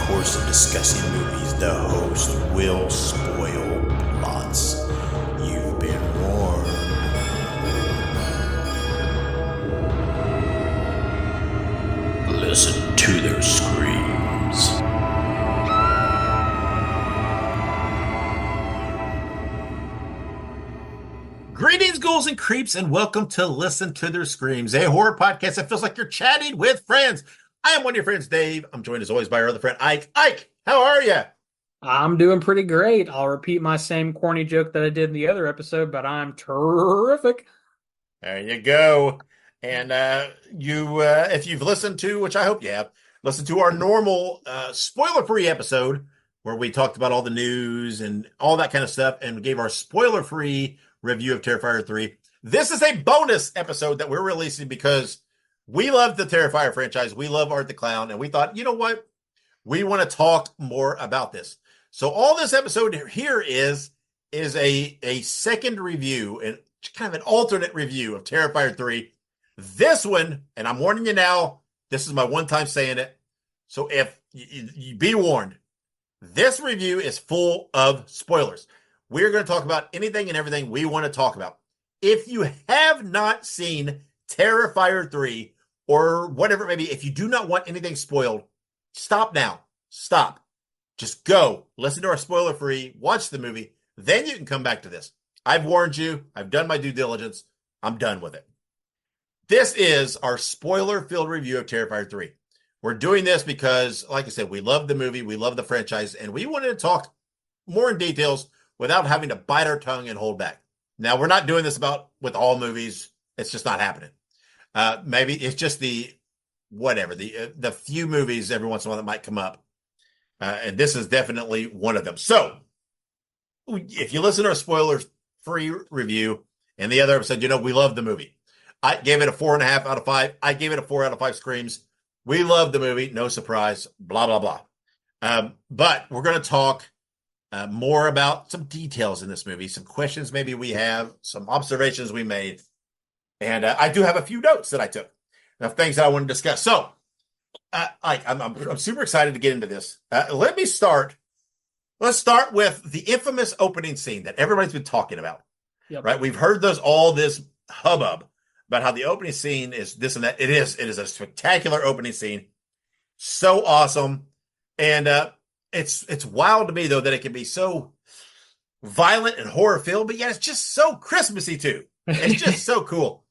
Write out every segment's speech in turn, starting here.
course of discussing movies, the host will spoil plots. You've been warned. Listen to their screams. Greetings, ghouls and creeps, and welcome to Listen to Their Screams, a horror podcast that feels like you're chatting with friends. I am one of your friends, Dave. I'm joined as always by our other friend, Ike. Ike, how are you? I'm doing pretty great. I'll repeat my same corny joke that I did in the other episode, but I'm terrific. There you go. And if you've listened to, which I hope you have, listened to our normal spoiler-free episode where we talked about all the news and all that kind of stuff and gave our spoiler-free review of Terrifier 3. This is a bonus episode that we're releasing because we love the Terrifier franchise. We love Art the Clown. And we thought, you know what? We want to talk more about this. So all this episode here is a second review and kind of an alternate review of Terrifier 3. This one, and I'm warning you now, this is my one time saying it. So if you be warned, this review is full of spoilers. We're going to talk about anything and everything we want to talk about. If you have not seen Terrifier 3 or whatever it may be, if you do not want anything spoiled, stop now. Stop. Just go. Listen to our spoiler free, watch the movie, then you can come back to this. I've warned you. I've done my due diligence. I'm done with it. This is our spoiler-filled review of Terrifier 3. We're doing this because, like I said, we love the movie, we love the franchise, and we wanted to talk more in details without having to bite our tongue and hold back. Now, we're not doing this with all movies. It's just not happening. Maybe it's just the few movies every once in a while that might come up. And this is definitely one of them. So, if you listen to our spoiler-free review and the other episode, you know we love the movie. I gave it a 4.5 out of 5. I gave it a 4 out of 5 screams. We love the movie. No surprise. Blah, blah, blah. But we're going to talk more about some details in this movie, some questions maybe we have, some observations we made. And I do have a few notes that I took of things that I want to discuss. So, I'm super excited to get into this. Let's start with the infamous opening scene that everybody's been talking about. Yep. Right? We've heard all this hubbub about how the opening scene is this and that. It is a spectacular opening scene. So awesome. And it's wild to me, though, that it can be so violent and horror-filled, but yet it's just so Christmassy, too. It's just so cool.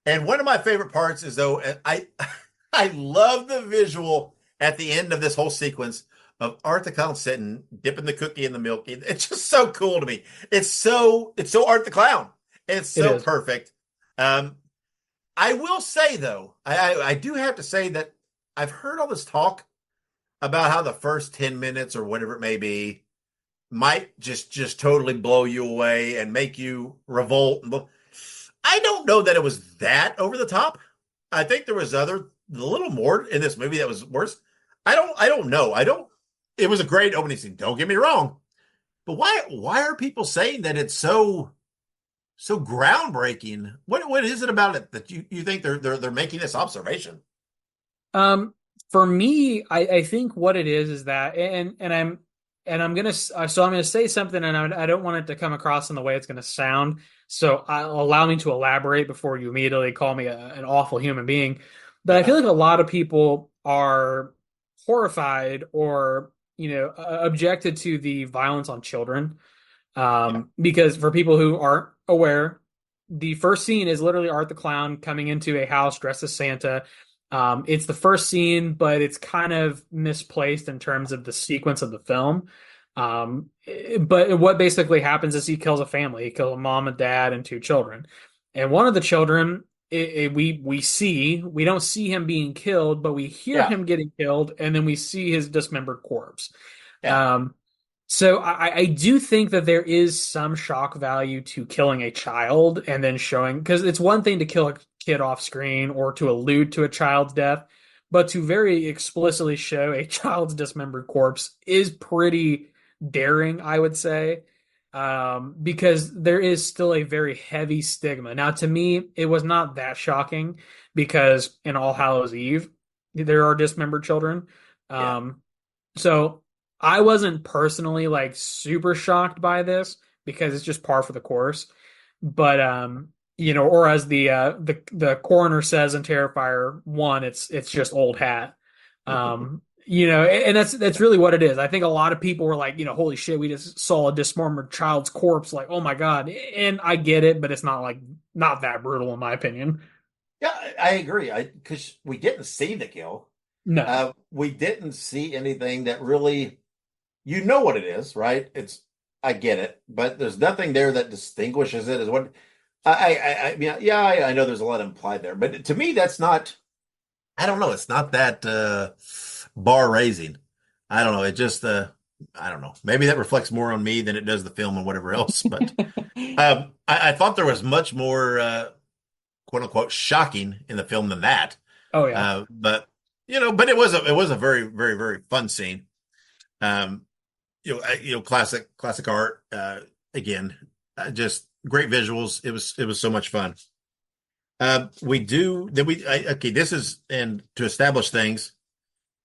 And one of my favorite parts is, though, I love the visual at the end of this whole sequence of Art the Clown sitting, dipping the cookie in the milk. It's just so cool to me. It's so Art the Clown. It's so perfect. I will say, though, I do have to say that I've heard all this talk about how the first 10 minutes or whatever it may be might just totally blow you away and make you revolt. I don't know that it was that over the top. I think there was a little more in this movie that was worse. I don't know. It was a great opening scene. Don't get me wrong. But why are people saying that it's so groundbreaking? What is it about it that you think they're making this observation? For me, I think what it is that, I'm gonna say something, and I don't want it to come across in the way it's gonna sound. So allow me to elaborate before you immediately call me an awful human being. But I feel like a lot of people are horrified or objected to the violence on children, because for people who aren't aware, the first scene is literally Art the Clown coming into a house dressed as Santa. It's the first scene, but it's kind of misplaced in terms of the sequence of the film. But what basically happens is he kills a family. He kills a mom and dad and 2 children. And one of the children, we don't see him being killed, but we hear him getting killed, and then we see his dismembered corpse. Yeah. So I do think that there is some shock value to killing a child and then showing, because it's one thing to kill a kid off screen or to allude to a child's death, but to very explicitly show a child's dismembered corpse is pretty daring, I would say, because there is still a very heavy stigma. Now, to me, it was not that shocking because in All Hallows Eve, there are dismembered children. So I wasn't personally like super shocked by this because it's just par for the course. But or as the coroner says in Terrifier 1, it's just old hat. And that's really what it is. I think a lot of people were like, holy shit, we just saw a dismembered child's corpse, like, oh my God. And I get it, but it's not that brutal in my opinion. Yeah, I agree. I because we didn't see the kill. No. We didn't see anything that really, you know what it is, right? I get it, but there's nothing there that distinguishes it as what I mean, yeah, I know there's a lot implied there, but to me, that's not, I don't know. It's not that bar raising. I don't know. It just, I don't know. Maybe that reflects more on me than it does the film and whatever else. But I thought there was much more quote unquote shocking in the film than that. Oh yeah. But but it was a very very very fun scene. Um, classic art. Again, just great visuals. It was so much fun. We do then we okay. This is, and to establish things.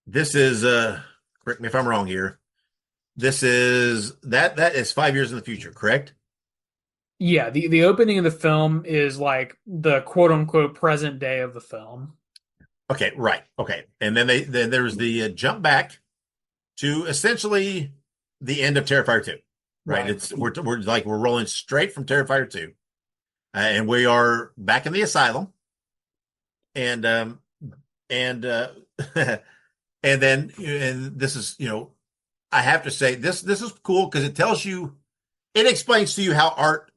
This is correct me if I'm wrong here. That is 5 years in the future, correct? Yeah, the opening of the film is like the quote unquote present day of the film. Okay, right. Okay, and then there's the jump back to essentially the end of Terrifier 2. Right? Right. We're rolling straight from Terrifier 2. And we are back in the asylum. And and and this is, I have to say this is cool because it explains to you how art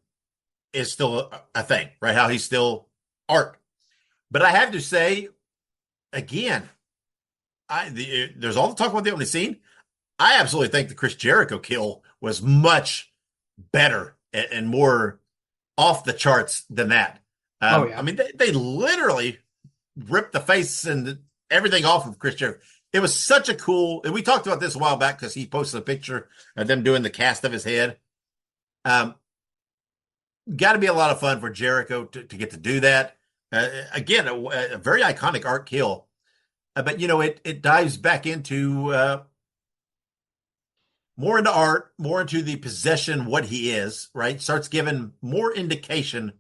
is still a thing, right? How he's still art. But I have to say again, there's all the talk about the opening scene. I absolutely think the Chris Jericho kill was much better and more off the charts than that. Oh I yeah. mean, they literally ripped the face and everything off of Chris Jericho. It was such a cool, and we talked about this a while back because he posted a picture of them doing the cast of his head. Um, Got to be a lot of fun for Jericho to get to do that. Again, a very iconic art kill. But it dives back into more into art, more into the possession, what he is, right? Starts giving more indication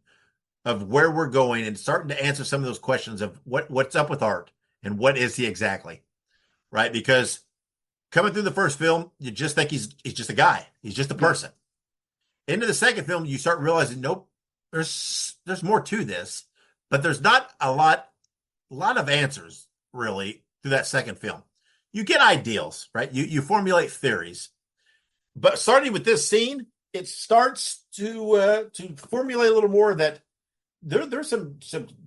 of where we're going and starting to answer some of those questions of what's up with art and what is he exactly, right? Because coming through the first film, you just think he's just a guy, he's just a Yeah. person. Into the second film, you start realizing, nope, there's more to this, but there's not a lot of answers really through that second film. You get ideals, right? You formulate theories, but starting with this scene, it starts to formulate a little more that there's some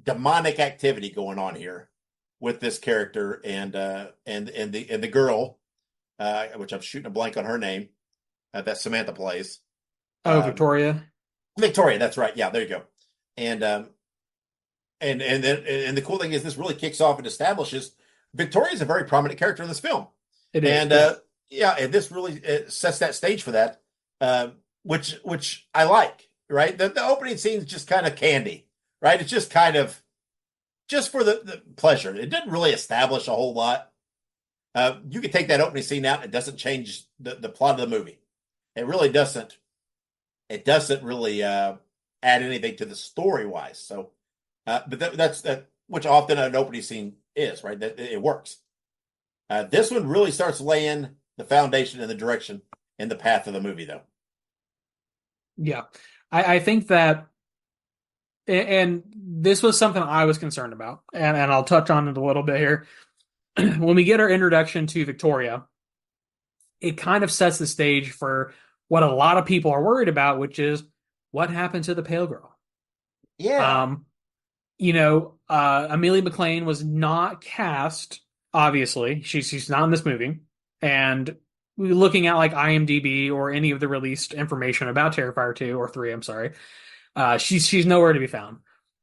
demonic activity going on here with this character and the girl, which I'm shooting a blank on her name, that Samantha plays. Oh, Um, Victoria. Victoria, that's right. Yeah, there you go. And the cool thing is this really kicks off and establishes Victoria is a very prominent character in this film. It is. And Yeah. yeah, and this really sets that stage for that, which I like. Right, the opening scene is just kind of candy. Right, it's just kind of just for the pleasure. It didn't really establish a whole lot. You could take that opening scene out; it doesn't change the plot of the movie. It really doesn't. It doesn't really add anything to the story wise. So, but that's that, which often an opening scene is, right? That it works. This one really starts laying the foundation and the direction and the path of the movie, though. Yeah. I think that, and this was something I was concerned about, and I'll touch on it a little bit here. When we get our introduction to Victoria, it kind of sets the stage for what a lot of people are worried about, which is what happened to the pale girl. Yeah, Um, Amelia McLean was not cast, obviously. She's not in this movie. And looking at like IMDb or any of the released information about Terrifier 2 or 3, I'm sorry, she's nowhere to be found.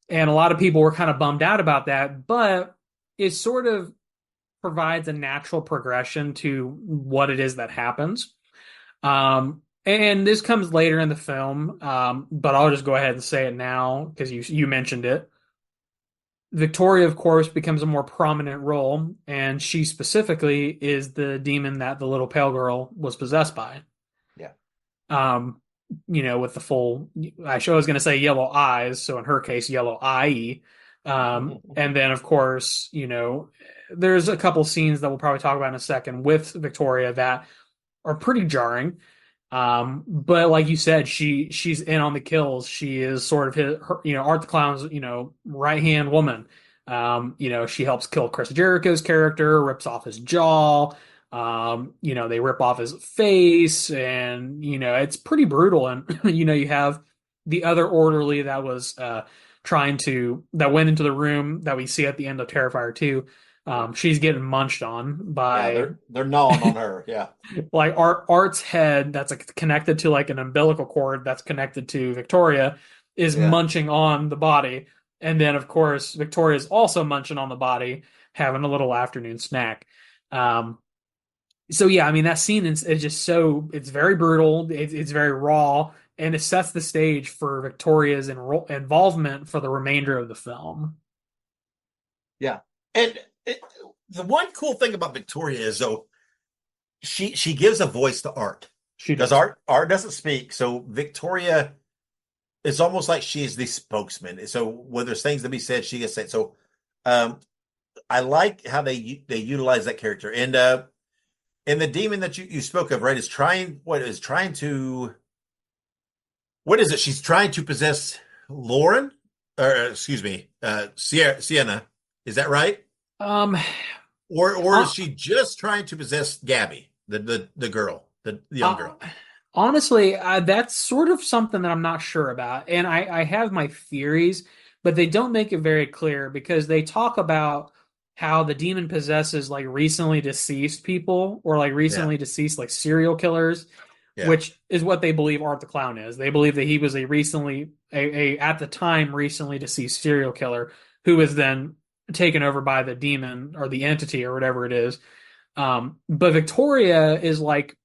And a lot of people were kind of bummed out about that, but it sort of provides a natural progression to what it is that happens. And this comes later in the film, but I'll just go ahead and say it now because you mentioned it. Victoria, of course, becomes a more prominent role, and she specifically is the demon that the little pale girl was possessed by. Yeah. Um, with the full, I was going to say yellow eyes, so in her case, yellow eye. And then, of course, there's a couple scenes that we'll probably talk about in a second with Victoria that are pretty jarring. But like you said, she's in on the kills. She is sort of Art the Clown's, right hand woman. She helps kill Chris Jericho's character, rips off his jaw. They rip off his face, and it's pretty brutal. And you have the other orderly that was that went into the room that we see at the end of Terrifier 2. Yeah. She's getting munched on Yeah, by they're gnawing on her. Yeah. like Art's head that's connected to like an umbilical cord that's connected to Victoria is Yeah. munching on the body. And then of course Victoria's also munching on the body, having a little afternoon snack. Um, so yeah, I mean that scene is just it's very brutal, it's very raw, and it sets the stage for Victoria's involvement for the remainder of the film. Yeah. And the one cool thing about Victoria is though she gives a voice to Art She because does. Art doesn't speak. So Victoria is almost like she's the spokesman. So when there's things to be said, she gets said. So um, I like how they utilize that character. And the demon that you spoke of, right, is trying to what is it? She's trying to possess Lauren, or excuse me, Sienna. Is that right? Um, Or uh, is she just trying to possess Gabby, the girl, the young uh, girl? Honestly, that's sort of something that I'm not sure about. And I have my theories, but they don't make it very clear because they talk about how the demon possesses like recently deceased people or like Yeah, recently deceased like serial killers, yeah, which is what they believe Art the Clown is. They believe that he was a at the time recently deceased serial killer who was then taken over by the demon or the entity or whatever it is. But Victoria is like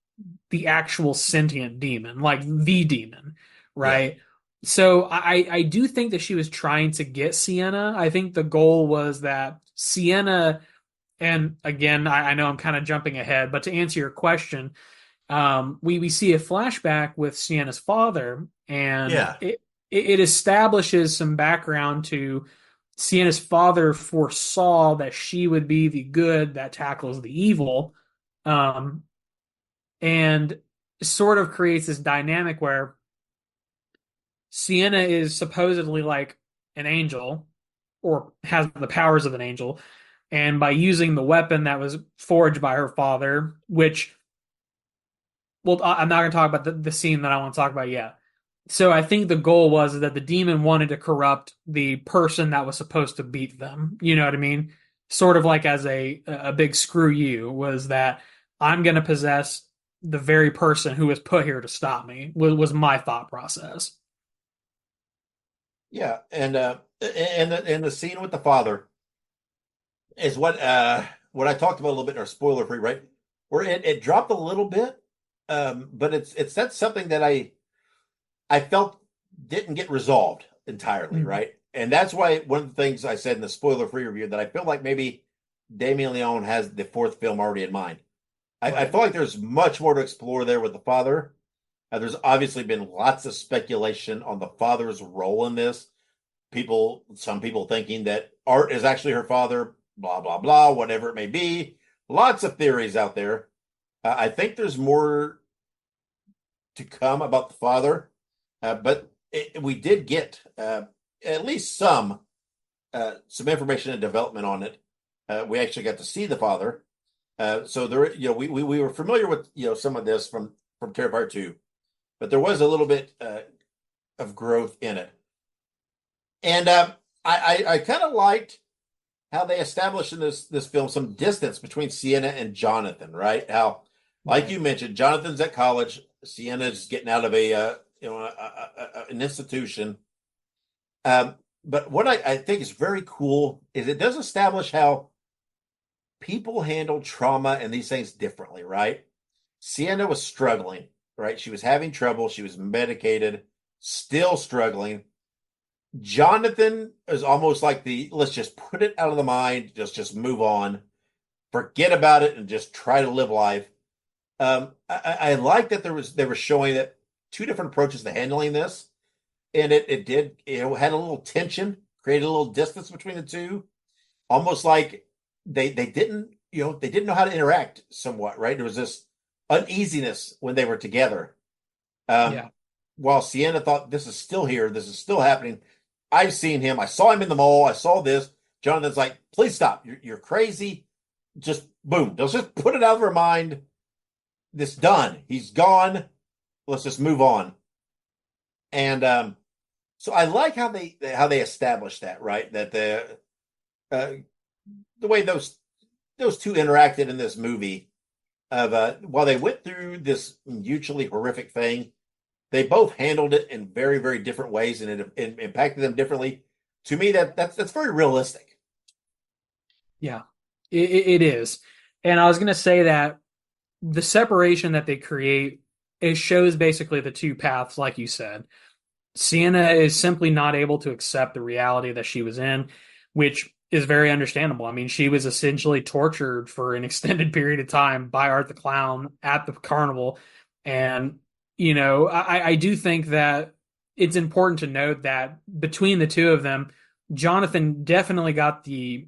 the actual sentient demon, like the demon, yeah, right? So I do think that she was trying to get Sienna. I think the goal was that Sienna, and again, I know I'm kind of jumping ahead, but to answer your question, we see a flashback with Sienna's father, and yeah, it establishes some background to Sienna's father foresaw that she would be the good that tackles the evil. Um, and sort of creates this dynamic where Sienna is supposedly like an angel or has the powers of an angel. And by using the weapon that was forged by her father, which, well, I'm not going to talk about the scene that I want to talk about yet. So I think the goal was that the demon wanted to corrupt the person that was supposed to beat them. You know what I mean? Sort of like as a big screw you was that I'm going to possess the very person who was put here to stop me was my thought process. yeah. And the scene with the father is what I talked about a little bit in our spoiler free, right? Where it dropped a little bit, but that's something that I felt didn't get resolved entirely, Mm. right? And that's why one of the things I said in the spoiler free review that I feel like maybe Damien Leone has the fourth film already in mind. I Right. feel like there's much more to explore there with the father. There's obviously been lots of speculation on the father's role in this. Some people thinking that Art is actually her father, blah, blah, blah, whatever it may be. Lots of theories out there. I think there's more to come about the father, but we did get at least some information and development on it. We actually got to see the father, so there, we were familiar with some of this from Terrifier 2, but there was a little bit of growth in it, and I kind of liked how they established in this film some distance between Sienna and Jonathan, right? How, like Right. you mentioned, Jonathan's at college, Sienna's getting out of an institution. But what I think is very cool is it does establish how people handle trauma and these things differently, right? Sienna was struggling, right? She was having trouble. She was medicated, still struggling. Jonathan is almost like the let's just put it out of the mind, just move on, forget about it, and just try to live life. I like that they were showing that two different approaches to handling this, and it did had a little tension, created a little distance between the two, almost like they didn't they didn't know how to interact somewhat, right? There was this uneasiness when they were together. Um, Yeah. while Sienna thought this is still here, this is still happening. I've seen him. I saw him in the mall. I saw this. Jonathan's like, please stop. You're crazy. Just boom. Let's just put it out of our mind. This done. He's gone. Let's just move on. And so I like how they established that, right? That uh, the way those two interacted in this movie of while they went through this mutually horrific thing, they both handled it in very, very different ways, and it impacted them differently. To me, that's very realistic. Yeah, it is. And I was going to say that the separation that they create, it shows basically the two paths, like you said. Sienna is simply not able to accept the reality that she was in, which is very understandable. I mean, she was essentially tortured for an extended period of time by Art the Clown at the carnival. And, I do think that it's important to note that between the two of them, Jonathan definitely got the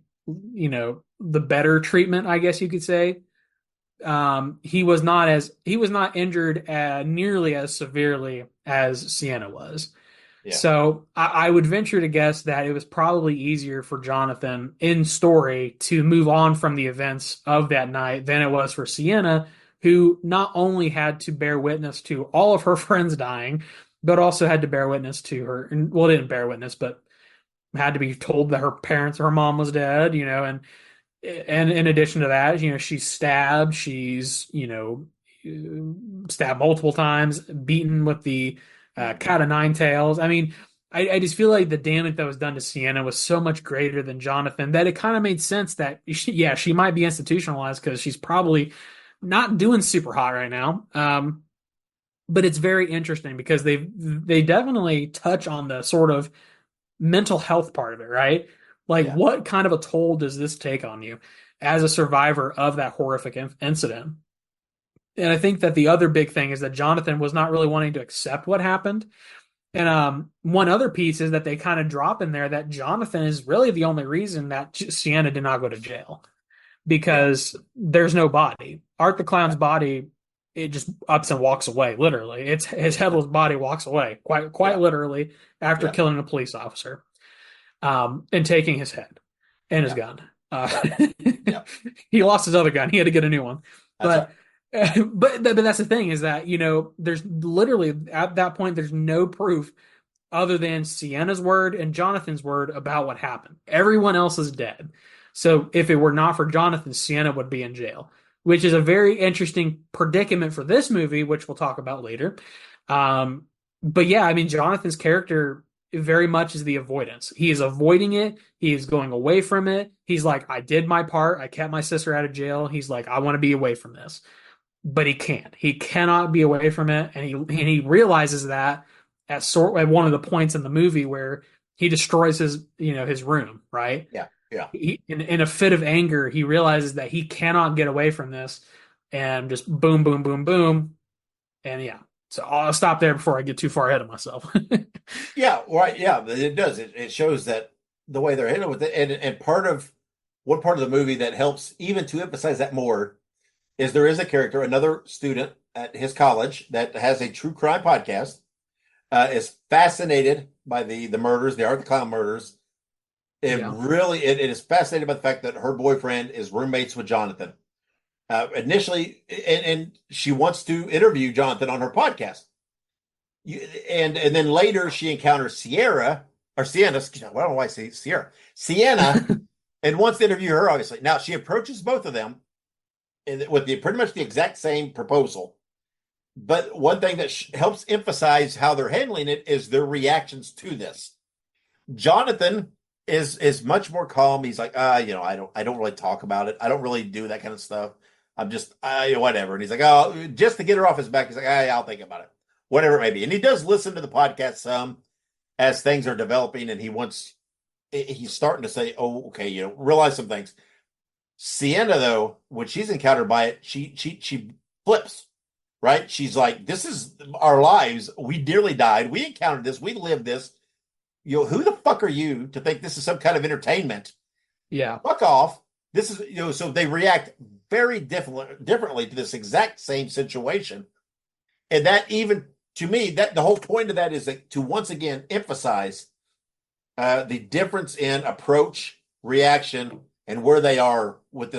better treatment, I guess you could say. He was not injured nearly as severely as Sienna was. Yeah, So I would venture to guess that it was probably easier for Jonathan in story to move on from the events of that night than it was for Sienna, who not only had to bear witness to all of her friends dying, but also had to bear witness to her, well, didn't bear witness, but had to be told that her mom was dead, and in addition to that, she's stabbed. She's, stabbed multiple times, beaten with the cat of nine tails. I mean, I just feel like the damage that was done to Sienna was so much greater than Jonathan that it kind of made sense that, yeah, she might be institutionalized because she's probably not doing super hot right now. But it's very interesting because they definitely touch on the sort of mental health part of it, right? Like, yeah, what kind of a toll does this take on you as a survivor of that horrific incident? And I think that the other big thing is that Jonathan was not really wanting to accept what happened. And one other piece is that they kind of drop in there that Jonathan is really the only reason that Sienna did not go to jail yeah, because there's no body. Art the Clown's yeah, body, it just ups and walks away. Literally, it's his headless body walks away quite yeah, literally after yeah, killing a police officer, and taking his head and his yeah, gun. yeah. He lost his other gun. He had to get a new one. That's right. But but that's the thing is that there's literally at that point there's no proof other than Sienna's word and Jonathan's word about what happened. Everyone else is dead. So if it were not for Jonathan, Sienna would be in jail, which is a very interesting predicament for this movie, which we'll talk about later. Um, but yeah, I mean, Jonathan's character very much is the avoidance. He is avoiding it. He is going away from it. He's like, I did my part. I kept my sister out of jail. He's like, I want to be away from this, but he can't. He cannot be away from it, and he realizes that at one of the points in the movie where he destroys his room, right? Yeah, yeah. In a fit of anger, he realizes that he cannot get away from this, and just boom, boom, boom, boom, and yeah. So I'll stop there before I get too far ahead of myself. Yeah, right. Yeah, it does. It shows that the way they're handling with it, and part of one part of the movie that helps even to emphasize that more is there is a character, another student at his college that has a true crime podcast, is fascinated by the murders, the Art the Clown murders. Yeah, It is fascinated by the fact that her boyfriend is roommates with Jonathan. Initially, and she wants to interview Jonathan on her podcast. And then later she encounters Sierra or Sienna. I don't know why I say Sierra. Sienna, and wants to interview her. Obviously, now she approaches both of them with pretty much the exact same proposal. But one thing that helps emphasize how they're handling it is their reactions to this. Jonathan is much more calm. He's like, I don't really talk about it. I don't really do that kind of stuff. I'm just, whatever. And he's like, oh, just to get her off his back. He's like, I'll think about it, whatever it may be. And he does listen to the podcast some. as things are developing, and he's starting to say, "Oh, okay, realize some things." Sienna, though, when she's encountered by it, she flips, right? She's like, "This is our lives. We dearly died. We encountered this. We lived this. Who the fuck are you to think this is some kind of entertainment? Yeah. Fuck off." This is, so they react very differently to this exact same situation. And that, even to me, that the whole point of that is to once again emphasize the difference in approach, reaction, and where they are with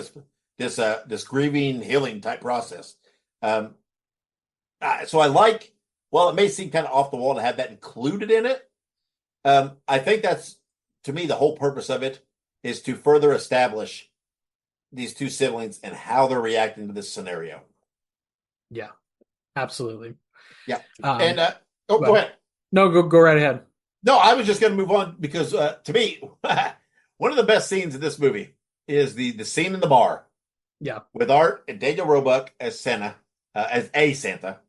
this grieving healing type process. Um, so I like, while it may seem kind of off the wall to have that included in it, I think that's, to me, the whole purpose of it is to further establish these two siblings and how they're reacting to this scenario. Yeah, absolutely. Yeah. And Um, go well, ahead. no, go right ahead. No, I was just going to move on because to me, one of the best scenes in this movie is the scene in the bar Yeah. with Art and Daniel Roebuck as Santa, as a Santa.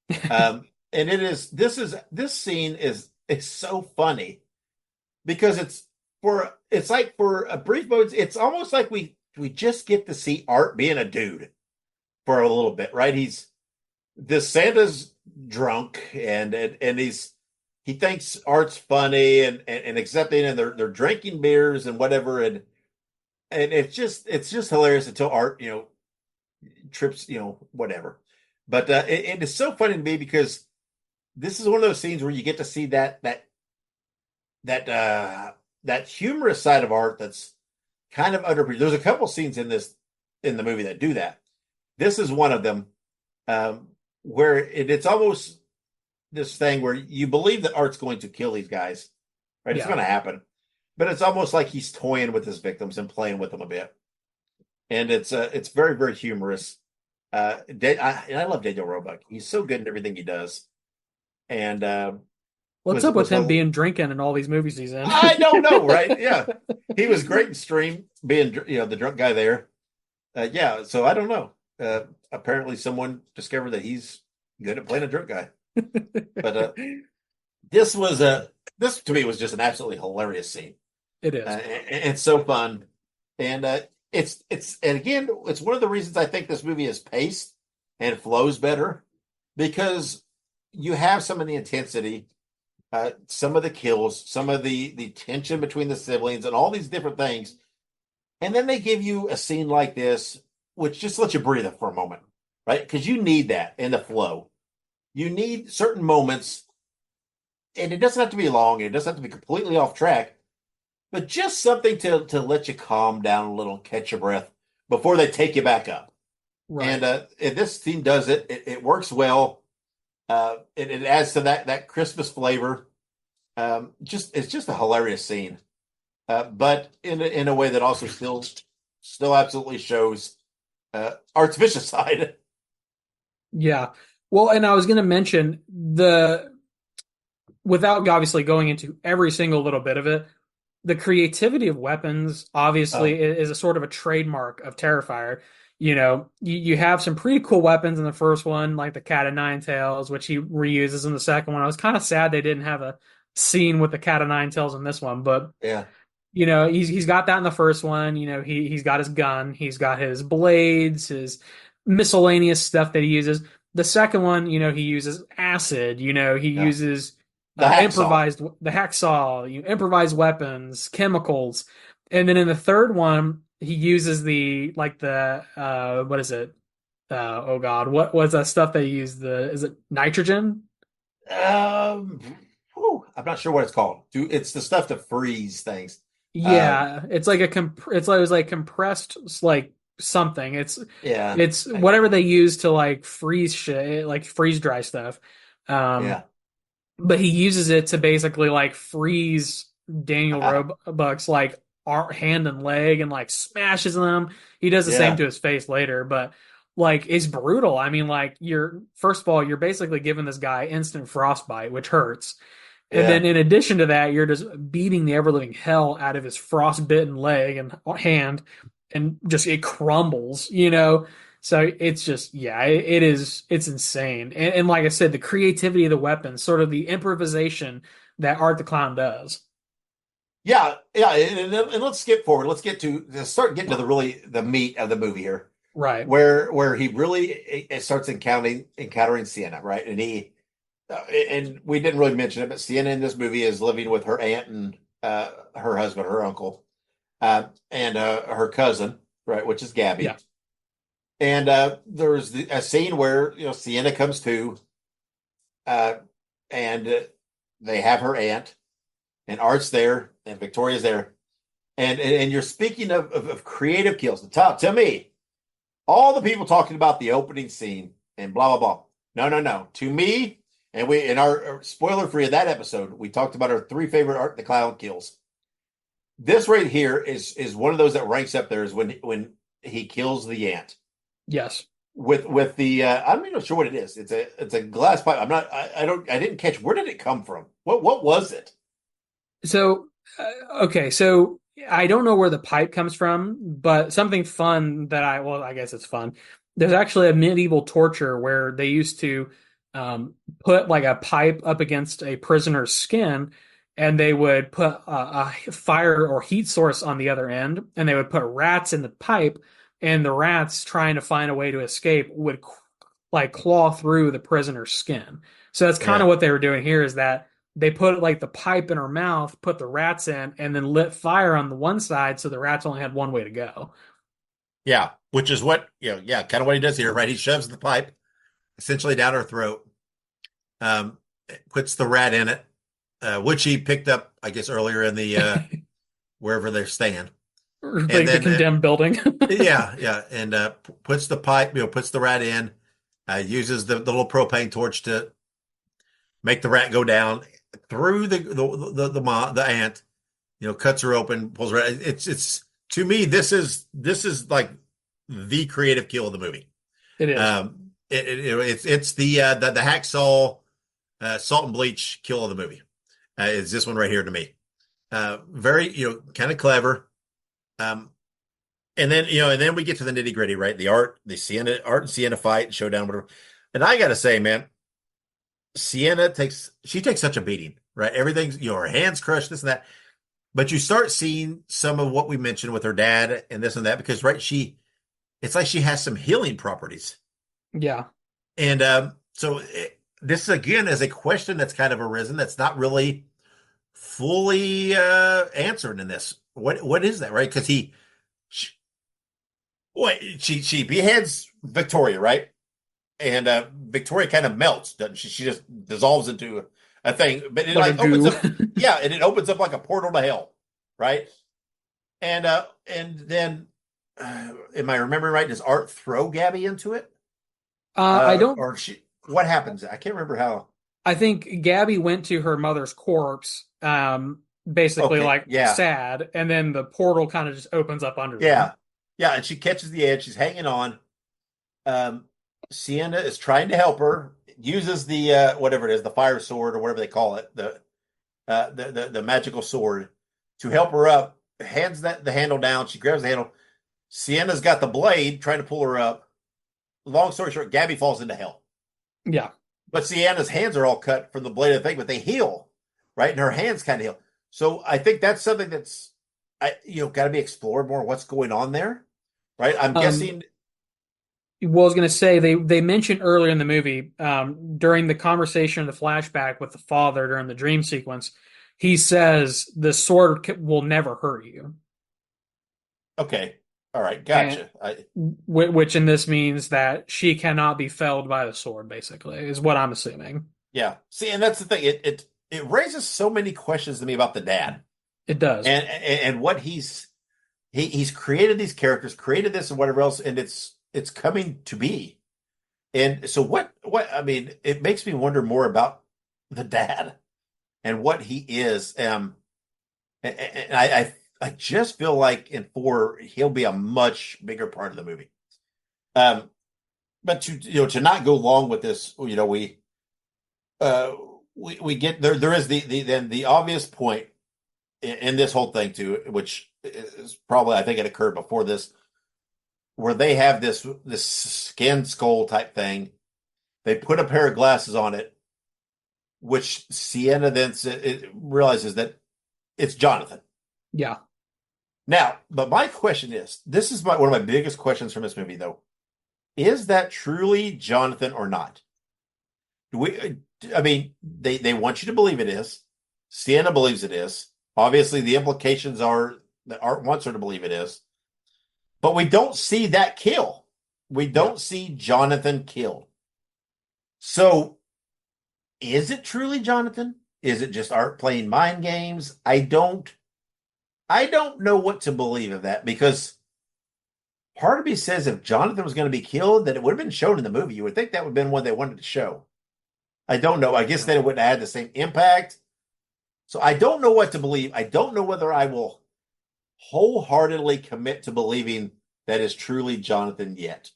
And this scene is so funny because it's like for a brief moment, it's almost like we just get to see Art being a dude for a little bit, right? This Santa's drunk and he thinks Art's funny and accepting, and they're drinking beers and whatever, and it's just hilarious until Art trips, whatever. But it is so funny to me because this is one of those scenes where you get to see that humorous side of Art that's kind of underappreciated. There's a couple scenes in the movie that do that. This is one of them, where it's almost this thing where you believe that Art's going to kill these guys, right? It's Yeah. going to happen, but it's almost like he's toying with his victims and playing with them a bit, and it's very, very humorous. I love Daniel Roebuck. He's so good in everything he does, and What's was up with was him being drinking in all these movies he's in? I don't know, right? Yeah, he was great in Stream, being the drunk guy there. Yeah, so I don't know. Apparently, someone discovered that he's good at playing a drunk guy. But this was this to me was just an absolutely hilarious scene. It is. It's so fun, and and again, it's one of the reasons I think this movie is paced and flows better because you have some of the intensity, some of the kills, some of the tension between the siblings, and all these different things, and then they give you a scene like this, which just lets you breathe for a moment, right? Because you need that in the flow. You need certain moments, and it doesn't have to be long, and it doesn't have to be completely off track, but just something to let you calm down a little, catch your breath before they take you back up. Right. And this scene does it. It works well. It adds to that Christmas flavor. It's just a hilarious scene, but in a way that also still absolutely shows Art's vicious side. Yeah. Well, and I was going to mention without obviously going into every single little bit of it, the creativity of weapons obviously Oh, is a sort of a trademark of Terrifier. You have some pretty cool weapons in the first one, like the cat of nine tails, which he reuses in the second one. I was kind of sad they didn't have a scene with the cat of nine tails in this one, but yeah, he's got that in the first one. He's got his gun, he's got his blades, his miscellaneous stuff that he uses. The second one, he uses acid. He yeah. uses The hacksaw. improvised the hacksaw, improvised weapons, chemicals, and then in the third one, he uses the what is it? Oh God, what was that stuff they use? Is it nitrogen? Um, I'm not sure what it's called. It's the stuff to freeze things. Um, Yeah, it's like it's like it was like compressed like something. yeah, It's whatever they use to like freeze shit, like freeze dry stuff. yeah. But he uses it to basically like freeze Daniel Roebuck's like hand and leg and like smashes them. He does the same Yeah, to his face later, but like it's brutal. I mean, like first of all, you're basically giving this guy instant frostbite, which hurts. And yeah, then in addition to that, you're just beating the ever living hell out of his frostbitten leg and hand, and just it crumbles. So it's just, yeah, it's insane. And like I said, the creativity of the weapons, sort of the improvisation that Art the Clown does. Yeah, yeah, and let's skip forward. Let's start getting to the meat of the movie here, Right. where he really starts encountering Sienna, right? And we didn't really mention it, but Sienna in this movie is living with her aunt and her husband, her uncle, and her cousin, right, which is Yeah. Gabby. And there's a scene where Sienna comes to, uh, and they have her aunt, and Art's there, and Victoria's there, and you're speaking of creative kills. The top to me, all the people talking about the opening scene and blah blah blah. No, no, no. To me, and we in our spoiler free of that episode, we talked about our three favorite Art the Clown kills. This right here is one of those that ranks up there is when he kills the ant Yes. with the I'm not even sure what it is. It's a glass pipe. I didn't catch where did it come from? What was it? So, okay, so I don't know where the pipe comes from, but something fun that well, I guess it's fun. There's actually a medieval torture where they used to put like a pipe up against a prisoner's skin, and they would put a fire or heat source on the other end, and they would put rats in the pipe, and the rats trying to find a way to escape would like claw through the prisoner's skin. So that's kind of Yeah. what they were doing here is that they put like the pipe in her mouth, put the rats in, and then lit fire on the one side so the rats only had one way to go. Yeah, which is what, yeah, kind of what he does here, right? He shoves the pipe essentially down her throat, um, puts the rat in it, which he picked up, I guess, earlier in the wherever they're staying, and Like the then condemned building. yeah, yeah, and puts the pipe, puts the rat in, uses the little propane torch to make the rat go down through the ant, cuts her open, pulls her. It's to me, this is like the creative kill of the movie. It is. It's the hacksaw salt and bleach kill of the movie. It's this one right here to me. Very kind of clever. Um, and then we get to the nitty gritty, right? Art and Sienna fight, showdown, whatever. And I gotta say, man, she takes such a beating, right? Everything's her hands crushed, this and that. But you start seeing some of what we mentioned with her dad and this and that because right, it's like she has some healing properties. Yeah. And this again is a question that's kind of arisen that's not really fully answered in this. What is that, right? Because she, she beheads Victoria, right? And Victoria kind of melts, doesn't she? She just dissolves into a thing, but it Like a like opens goo. up, yeah, and it opens up like a portal to hell, right? And then, am I remembering right? Does Art throw Gabby into it? I don't Or she? What happens? I can't remember how. I think Gabby went to her mother's corpse, basically Okay, like yeah, sad, and then the portal kind of just opens up under yeah, them. yeah, and she catches the edge. She's hanging on. Um, Sienna is trying to help her. Uses the whatever it is, the fire sword or whatever they call it, the magical sword to help her up. Hands the handle down. She grabs the handle. Sienna's got the blade trying to pull her up. Long story short, Gabby falls into hell. Yeah. But Sienna's hands are all cut from the blade of the thing, but they heal, right? And her hands kind of heal. So I think that's something that's got to be explored more. What's going on there, right? I'm Um, guessing. Well, I was going to say they mentioned earlier in the movie, during the conversation, the flashback with the father during the dream sequence, he says the sword will never hurt you, Okay, all right, and gotcha. which in this means that she cannot be felled by the sword, basically, is what I'm assuming. Yeah. See, and that's the thing. It raises so many questions to me about the dad It does. and what he's created these characters, created this and whatever else, and it's coming to be. And so what I mean, it makes me wonder more about the dad and what he is. And I just feel like in four he'll be a much bigger part of the movie. Um, but to not go long with this, uh we get there. There is the obvious point in this whole thing too, which is probably I think it occurred before this, where they have this skin skull type thing. They put a pair of glasses on it. which Sienna then realizes that it's Jonathan. Yeah. Now, but my question is, this is one of my biggest questions from this movie, though. Is that truly Jonathan or not? I mean, they want you to believe it is. Sienna believes it is. Obviously, the implications are that Art wants her to believe it is. But we don't see that kill. We Yeah. don't see Jonathan killed. So, is it truly Jonathan? Is it just Art playing mind games? I don't know what to believe of that because part of me says if Jonathan was going to be killed, that it would have been shown in the movie. You would think that would have been what they wanted to show. I don't know. I guess Yeah. then it wouldn't have had the same impact. So I don't know what to believe. I don't know whether I will wholeheartedly commit to believing that is truly Jonathan yet.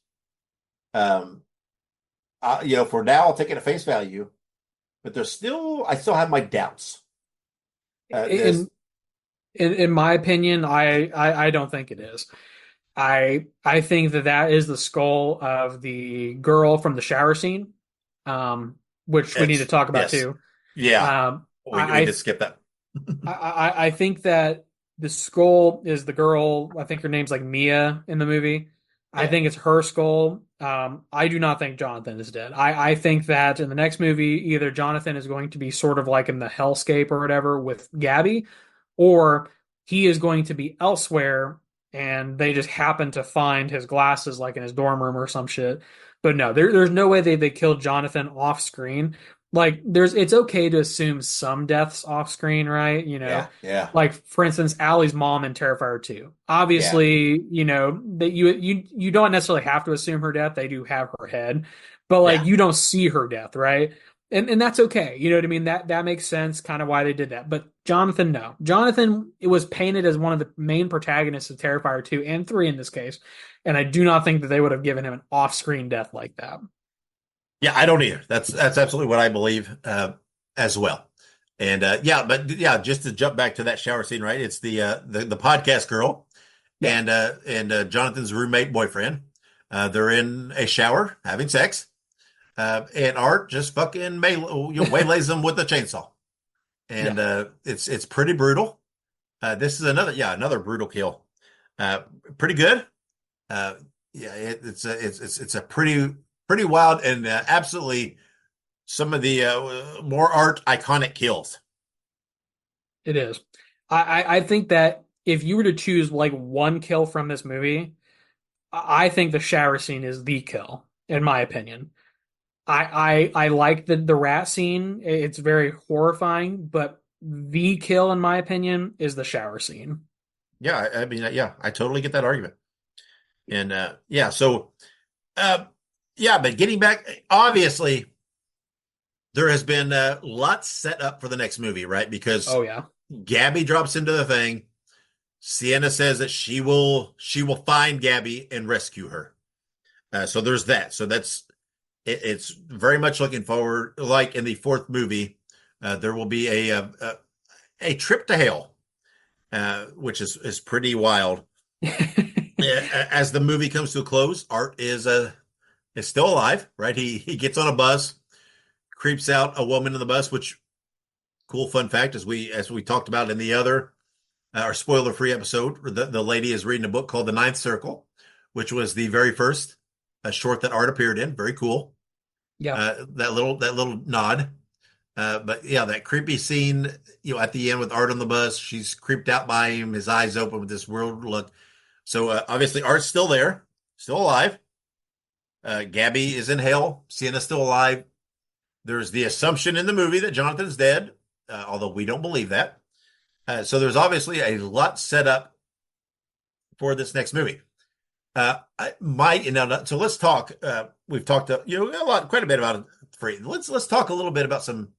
Um, for now, I'll take it at face value, but I still have my doubts. This, In in my opinion, I don't think it is. I think that that is the skull of the girl from the shower scene, which we need to it's talk about yes, too. yeah. Um, We did skip that. I think that the skull is the girl. I think her name's like Mia in the movie. I Yeah, think it's her skull. I do not think Jonathan is dead. I think that in the next movie, either Jonathan is going to be sort of like in the hellscape or whatever with Gabby, or he is going to be elsewhere and they just happen to find his glasses like in his dorm room or some shit. But no, there's no way they killed Jonathan off screen. Like it's okay to assume some deaths off screen, right? yeah, yeah, Like for instance, Allie's mom in Terrifier 2. yeah, Obviously, that you don't necessarily have to assume her death. They do have her head, but like yeah, you don't see her death, right? And that's okay. You know what I mean? That makes sense, kind of why they did that. But Jonathan, no. Jonathan, it was painted as one of the main protagonists of Terrifier 2 and 3 in this case. And I do not think that they would have given him an off-screen death like that. yeah. I don't either. That's absolutely what I believe as well. And but yeah, just to jump back to that shower scene, right? It's the podcast girl Yeah. and Jonathan's roommate boyfriend. They're in a shower having sex, and Art just fucking waylays them with a chainsaw, and Yeah. it's pretty brutal. This is another brutal kill. Uh, Pretty good. Uh, yeah, it's a pretty wild and absolutely some of the more Art iconic kills. It is. I think that if you were to choose like one kill from this movie, I think the shower scene is the kill, in my opinion. I like the rat scene. It's very horrifying, but the kill, in my opinion, is the shower scene. Yeah, I mean, yeah, I totally get that argument. And yeah, so uh, yeah, but getting back, obviously there has been lots set up for the next movie, right? Because Oh yeah. Gabby drops into the thing. Sienna says that she will find Gabby and rescue her. So there's that. So it's very much looking forward. Like in the fourth movie, there will be a trip to hell, which is pretty wild. As the movie comes to a close, Art is still alive, right? He gets on a bus, creeps out a woman in the bus, which cool fun fact as we talked about in the other our spoiler free episode, the lady is reading a book called The Ninth Circle, which was the very first short that Art appeared in. Very cool. Yeah. That little nod. But yeah, that creepy scene, at the end with Art on the bus, she's creeped out by him, his eyes open with this world look. So obviously Art's still there, still alive. Gabby is in hell. Sienna's still alive. There's the assumption in the movie that Jonathan's dead, although we don't believe that. So there's obviously a lot set up for this next movie. So let's talk. We've talked quite a bit about it. Free. Let's talk a little bit about some.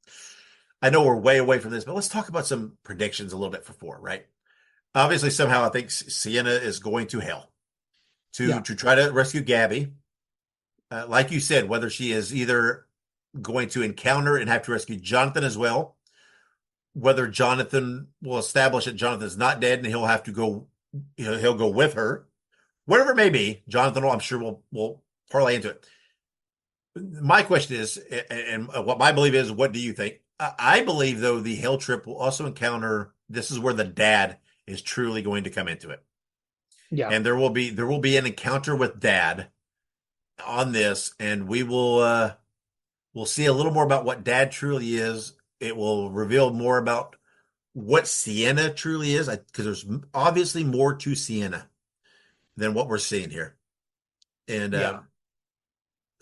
I know we're way away from this, but let's talk about some predictions a little bit for four. Right. Obviously, somehow I think Sienna is going to hell to Yeah. try to rescue Gabby. Like you said, whether she is either going to encounter and have to rescue Jonathan as well, whether Jonathan will establish that Jonathan's not dead and he'll have to go, he'll go with her, whatever it may be. Jonathan, I'm sure will parlay into it. My question is, and what my belief is, what do you think? I believe though the Hell Trip will also encounter. This is where the dad is truly going to come into it, Yeah, and there will be an encounter with dad on this, and we'll see a little more about what dad truly is. It will reveal more about what Sienna truly is, because there's obviously more to Sienna than what we're seeing here, and yeah,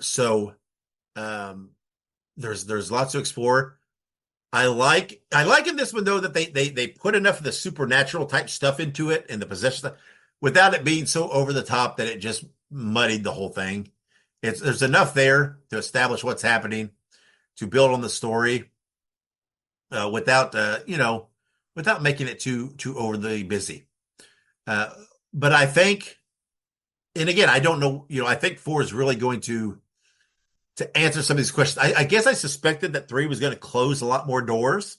so um, there's lots to explore. I like in this one though that they put enough of the supernatural type stuff into it and the possession stuff without it being so over the top that it just muddied the whole thing. There's enough there to establish what's happening, to build on the story, without without making it too overly busy. Uh, but I think, and again, I don't know, I think four is really going to answer some of these questions. I guess I suspected that three was going to close a lot more doors.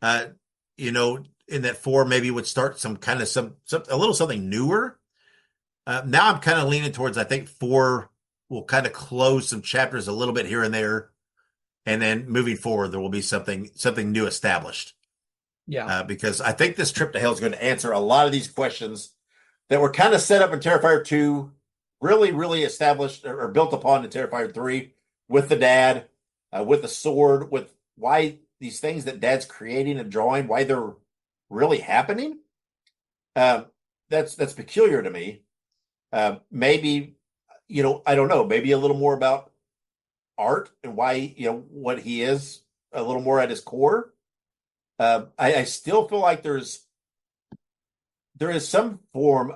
Uh, in that four maybe would start some kind of some a little something newer. Now I'm kind of leaning towards, I think four will kind of close some chapters a little bit here and there, and then moving forward there will be something new established. yeah, Because I think this trip to hell is going to answer a lot of these questions that were kind of set up in Terrifier 2, really established or built upon in Terrifier 3, with the dad, with the sword, with why these things that dad's creating and drawing, why they're really happening. Um, that's peculiar to me. Maybe, I don't know, maybe a little more about art and why, what he is a little more at his core. I still feel like there is some form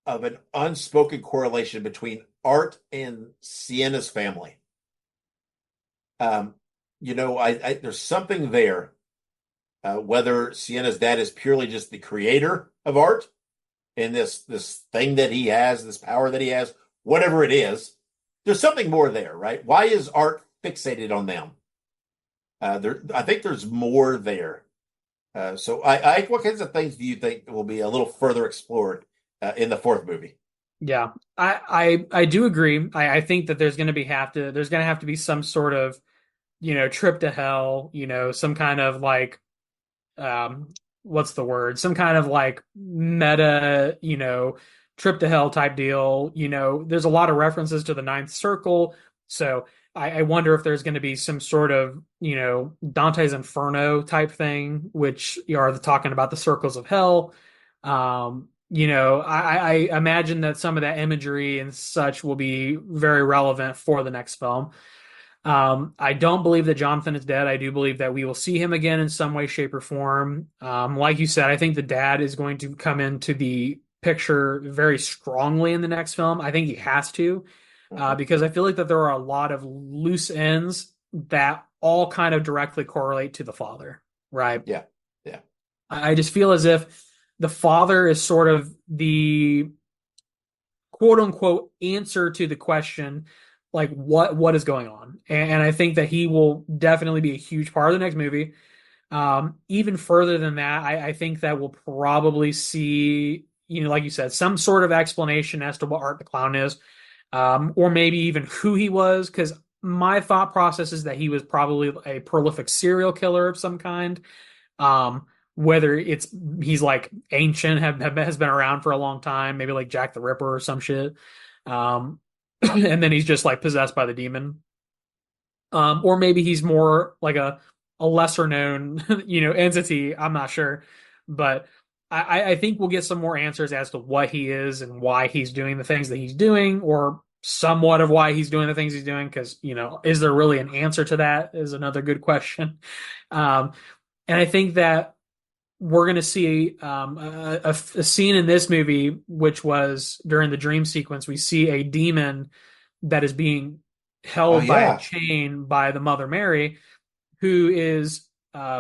of an unspoken correlation between Art and Sienna's family. Um, there's something there. Whether Sienna's dad is purely just the creator of Art and this thing that he has, this power that he has, whatever it is, there's something more there, right? Why is Art fixated on them? I think there's more there. So, what kinds of things do you think will be a little further explored in the fourth movie? yeah. I do agree. I think that there's gonna have to be some sort of, trip to hell, some kind of like what's the word? Some kind of like meta, trip to hell type deal. There's a lot of references to the ninth circle. So I wonder if there's going to be some sort of, Dante's Inferno type thing, which are talking about the circles of hell. I imagine that some of that imagery and such will be very relevant for the next film. I don't believe that Jonathan is dead. I do believe that we will see him again in some way, shape, or form. Like you said, I think the dad is going to come into the picture very strongly in the next film. I think he has to, Mhm. because I feel like that there are a lot of loose ends that all kind of directly correlate to the father, right? Yeah, yeah. I just feel as if the father is sort of the quote unquote answer to the question, like what is going on. And I think that he will definitely be a huge part of the next movie. Even further than that, I think that we'll probably see, like you said, some sort of explanation as to what Art the Clown is, or maybe even who he was, because my thought process is that he was probably a prolific serial killer of some kind. Um, whether he's like ancient, has been around for a long time, maybe like Jack the Ripper or some shit. Um, and then he's just like possessed by the demon. Or maybe he's more like a lesser known, entity. I'm not sure, but I think we'll get some more answers as to what he is and why he's doing the things that he's doing, or somewhat of why he's doing the things he's doing. Because is there really an answer to that? Is another good question. Um, and I think that we're going to see a scene in this movie, which was during the dream sequence. We see a demon that is being Oh held by a yeah, chain by the Mother Mary, who is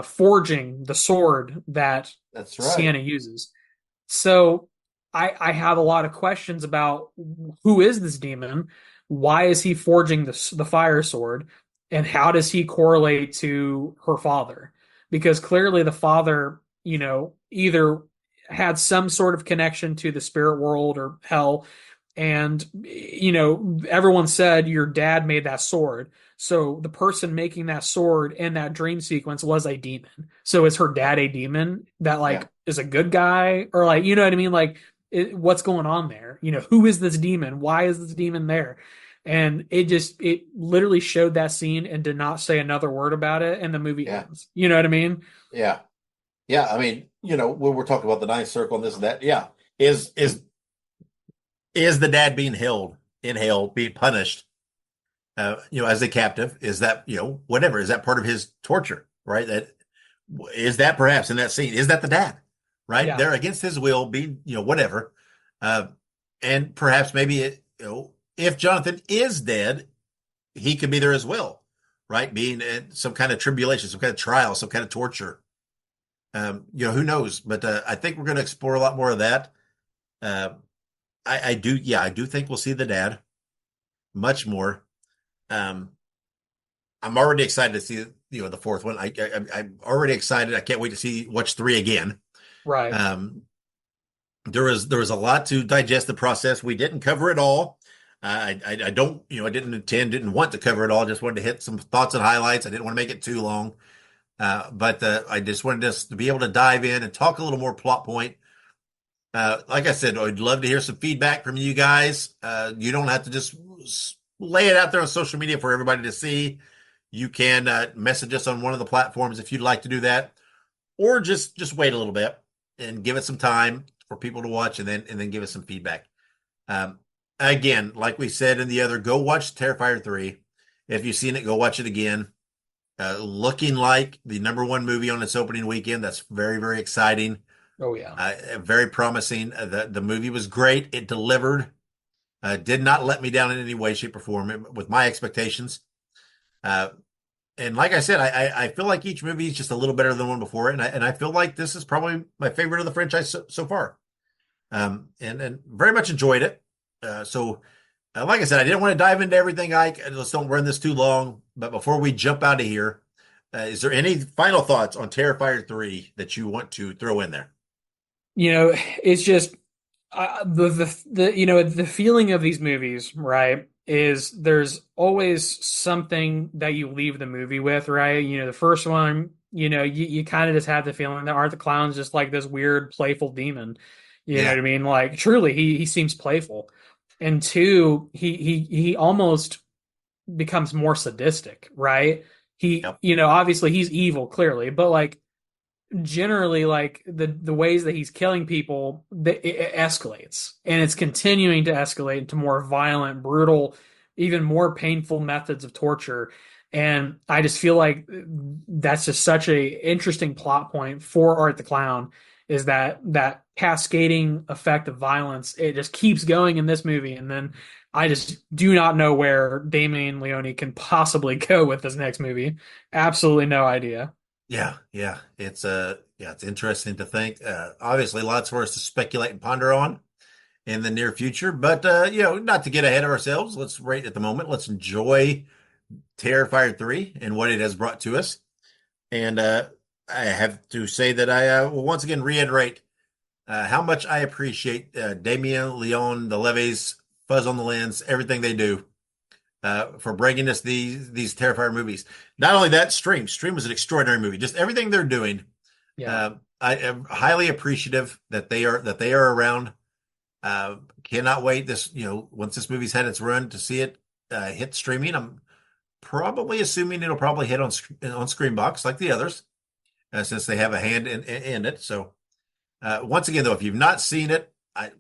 forging the sword that that's right. Sienna uses. So I have a lot of questions about who is this demon? Why is he forging the fire sword? And how does he correlate to her father? Because clearly the father, either had some sort of connection to the spirit world or hell, And, everyone said your dad made that sword. So the person making that sword in that dream sequence was a demon. So is her dad a demon that Yeah. like is a good guy or like, you know what I mean? Like what's going on there? Who is this demon? Why is this demon there? And it literally showed that scene and did not say another word about it. And the movie Yeah. ends. You know what I mean? Yeah. Yeah. I mean, when we're talking about the ninth circle and this and that, yeah. Is the dad being held in hell, being punished, as a captive? Is that, whatever? Is that part of his torture, right? That perhaps in that scene, is that the dad, right? Yeah. They're against his will, being, whatever. Uh, and perhaps maybe if Jonathan is dead, he could be there as well, right? Being in some kind of tribulation, some kind of trial, some kind of torture. Who knows? But I think we're going to explore a lot more of that. Uh, I do, yeah, I do think we'll see the dad much more. Um, I'm already excited to see, the fourth one. I'm already excited. I can't wait to watch three again. Right. Um, there was a lot to digest the process. We didn't cover it all. I don't, I didn't want to cover it all. I just wanted to hit some thoughts and highlights. I didn't want to make it too long. But I just wanted us to be able to dive in and talk a little more plot point. Like I said, I'd love to hear some feedback from you guys. You don't have to just lay it out there on social media for everybody to see. You can message us on one of the platforms if you'd like to do that, or just wait a little bit and give it some time for people to watch, and then give us some feedback. Um, Again, like we said in the other, go watch Terrifier 3. If you've seen it, go watch it again. Looking like the number one movie on its opening weekend. That's very, very exciting. Oh yeah. Very promising. The movie was great. It delivered. Did not let me down in any way, shape, or form with my expectations. Uh, and like I said, I feel like each movie is just a little better than the one before it, and I feel like this is probably my favorite of the franchise so far. And very much enjoyed it. Like I said, I didn't want to dive into everything. Let's don't run this too long. But before we jump out of here, is there any final thoughts on Terrifier 3 that you want to throw in there? It's just the feeling of these movies, right, is there's always something that you leave the movie with, right? The first one, you kind of just have the feeling that Art the Clown's just like this weird, playful demon. You know what Yeah. I mean? Like truly, he seems playful. And two, he almost becomes more sadistic, right? Yep. Obviously he's evil, clearly, but like generally like the ways that he's killing people it escalates and it's continuing to escalate into more violent, brutal, even more painful methods of torture. And I just feel like that's just such a interesting plot point for Art the Clown, is that cascading effect of violence. It just keeps going in this movie, and then I just do not know where Damien Leone can possibly go with this next movie. Absolutely no idea. Yeah, yeah. It's interesting to think. Obviously, lots for us to speculate and ponder on in the near future. But not to get ahead of ourselves. Let's rate at the moment. Let's enjoy Terrifier 3 and what it has brought to us. And I have to say that I will once again reiterate how much I appreciate Damien Leon, the Levies, Fuzz on the Lens, everything they do for bringing us these Terrifier movies. Not only that, Stream was an extraordinary movie. Just everything they're doing. Yeah. I am highly appreciative that they are around. Cannot wait once this movie's had its run to see it hit streaming. I'm probably assuming it'll probably hit on Screenbox like the others, since they have a hand in it. So once again, though, if you've not seen it, I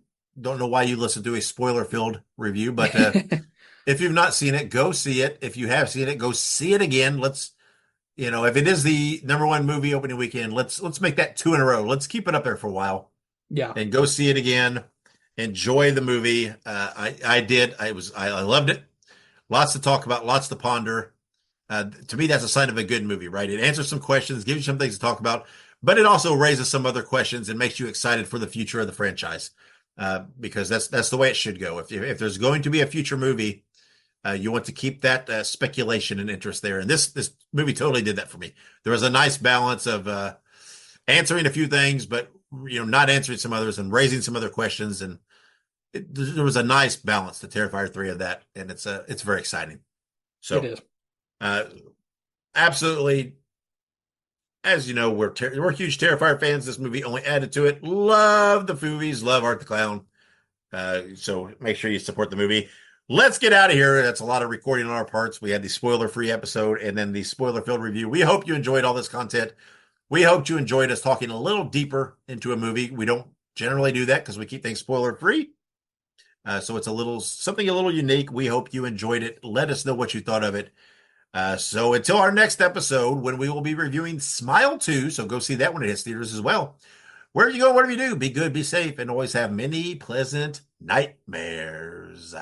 don't know why you listen to a spoiler-filled review, but if you've not seen it, go see it. If you have seen it, go see it again. If it is the number one movie opening weekend, let's make that two in a row. Let's keep it up there for a while Yeah. and go see it again. Enjoy the movie. I did. I loved it. Lots to talk about, lots to ponder. To me, that's a sign of a good movie, right? It answers some questions, gives you some things to talk about, but it also raises some other questions and makes you excited for the future of the franchise. Because that's the way it should go. If there's going to be a future movie, you want to keep that speculation and interest there. And this movie totally did that for me. There was a nice balance of answering a few things, but not answering some others and raising some other questions. And there was a nice balance to Terrifier 3 of that, and it's very exciting. It So, is. uh, absolutely, as you know, we're huge Terrifier fans. This movie only added to it. Love the movies, love Art the Clown. So make sure you support the movie. Let's get out of here. That's a lot of recording on our parts. We had the spoiler-free episode and then the spoiler-filled review. We hope you enjoyed all this content. We hope you enjoyed us talking a little deeper into a movie. We don't generally do that because we keep things spoiler-free. So it's a little something a little unique. We hope you enjoyed it. Let us know what you thought of it. So until our next episode, when we will be reviewing Smile 2, so go see that when it hits theaters as well. Wherever you go, whatever you do, be good, be safe, and always have many pleasant nightmares.